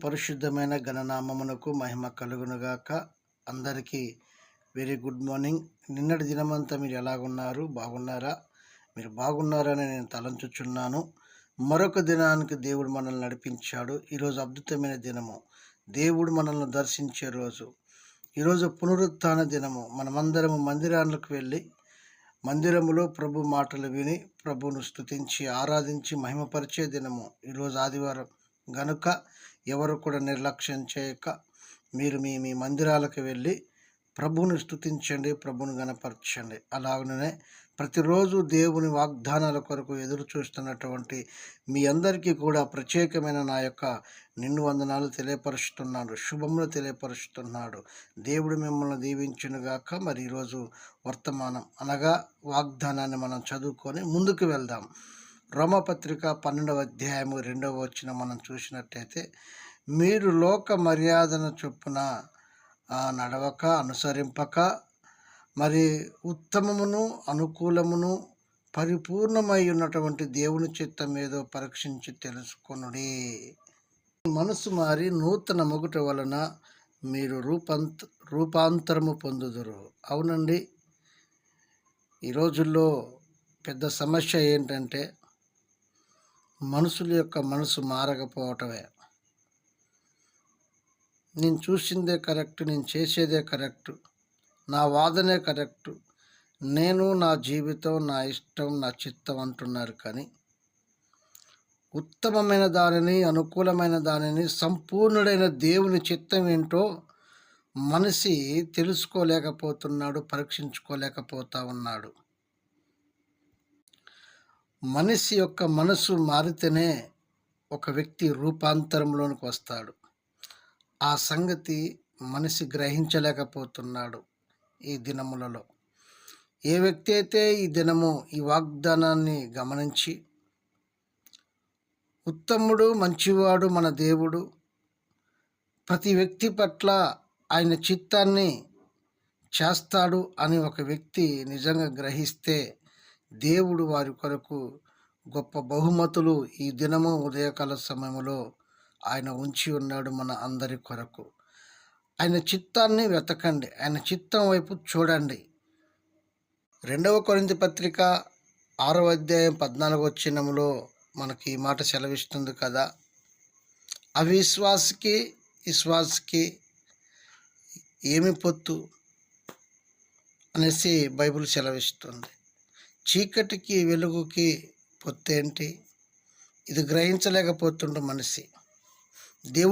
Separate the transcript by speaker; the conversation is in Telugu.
Speaker 1: పరిశుద్ధమైన ఘననామమునకు మహిమ కలుగునుగాక. అందరికీ వెరీ గుడ్ మార్నింగ్. నిన్నటి దినమంతా మీరు ఎలాగున్నారు? బాగున్నారా? మీరు బాగున్నారని నేను తలంచుచున్నాను. మరొక దినానికి దేవుడు మనల్ని నడిపించాడు. ఈరోజు అద్భుతమైన దినము, దేవుడు మనల్ని దర్శించే రోజు. ఈరోజు పునరుత్థాన దినము. మనమందరము మందిరాలకు వెళ్ళి మందిరములో ప్రభు మాటలు విని ప్రభువును స్తుతించి ఆరాధించి మహిమపరిచే దినము. ఈరోజు ఆదివారం గనుక ఎవరు కూడా నిర్లక్ష్యం చేయక మీరు మీ మీ మందిరాలకు వెళ్ళి ప్రభువుని స్తుతించండి, ప్రభువుని గణపరచండి. అలాగనే ప్రతిరోజు దేవుని వాగ్దానాల కొరకు ఎదురు చూస్తున్నటువంటి మీ అందరికీ కూడా ప్రత్యేకమైన నా యొక్క నిన్ను వందనాలు తెలియపరుస్తున్నాడు, శుభములు తెలియపరుస్తున్నాడు. దేవుడు మిమ్మల్ని దీవించునుగాక. మరి ఈరోజు వర్తమానం అనగా వాగ్దానాన్ని మనం చదువుకొని ముందుకు వెళ్దాం. రోమపత్రిక 12వ అధ్యాయము 2వ వచనం మనం చూసినట్టయితే, మీరు లోక మర్యాదను చొప్పున నడవక అనుసరింపక మరి ఉత్తమమును అనుకూలమును పరిపూర్ణమై ఉన్నటువంటి దేవుని చిత్తం ఏదో పరీక్షించి తెలుసుకొనుడి. మనసు మారి నూతన మొగుట వలన మీరు రూపాంతరము పొందుదురు. అవునండి, ఈ రోజుల్లో పెద్ద సమస్య ఏంటంటే మనుషుల యొక్క మనసు మారకపోవటమే. నేను చూసిందే కరెక్ట్, నేను చేసేదే కరెక్ట్, నా వాదనే కరెక్ట్, నేను నా జీవితం నా ఇష్టం నా చిత్తం అంటున్నారు. కానీ ఉత్తమమైన దానిని అనుకూలమైన దానిని సంపూర్ణుడైన దేవుని చిత్తం ఏంటో మనిషి తెలుసుకోలేకపోతున్నాడు, పరీక్షించుకోలేకపోతా ఉన్నాడు. మనిషి యొక్క మనసు మారితేనే ఒక వ్యక్తి రూపాంతరంలోనికి వస్తాడు. ఆ సంగతి మనిషి గ్రహించలేకపోతున్నాడు ఈ దినములలో. ఏ వ్యక్తి అయితే ఈ దినము ఈ వాగ్దానాన్ని గమనించి ఉత్తముడు మంచివాడు మన దేవుడు, ప్రతి వ్యక్తి పట్ల ఆయన చిత్తాన్ని చేస్తాడు అని ఒక వ్యక్తి నిజంగా గ్రహిస్తే దేవుడు వారి కొరకు గొప్ప బహుమతులు ఈ దినము ఉదయకాల సమయంలో ఆయన ఉంచి ఉన్నాడు మన అందరి కొరకు. ఆయన చిత్తాన్ని వెతకండి, ఆయన చిత్తం వైపు చూడండి. 2వ కొరింథీ పత్రిక 6వ అధ్యాయం 14వ వచనంలో మనకి ఈ మాట సెలవిస్తుంది కదా, అవిశ్వాసికి విశ్వాసికి ఏమి పొత్తు అనేసి బైబిల్ సెలవిస్తుంది. చీకటికి వెలుగుకి పొత్తేంటి? ఇది గ్రహించలేకపోతుండే మనిషి. దేవుడు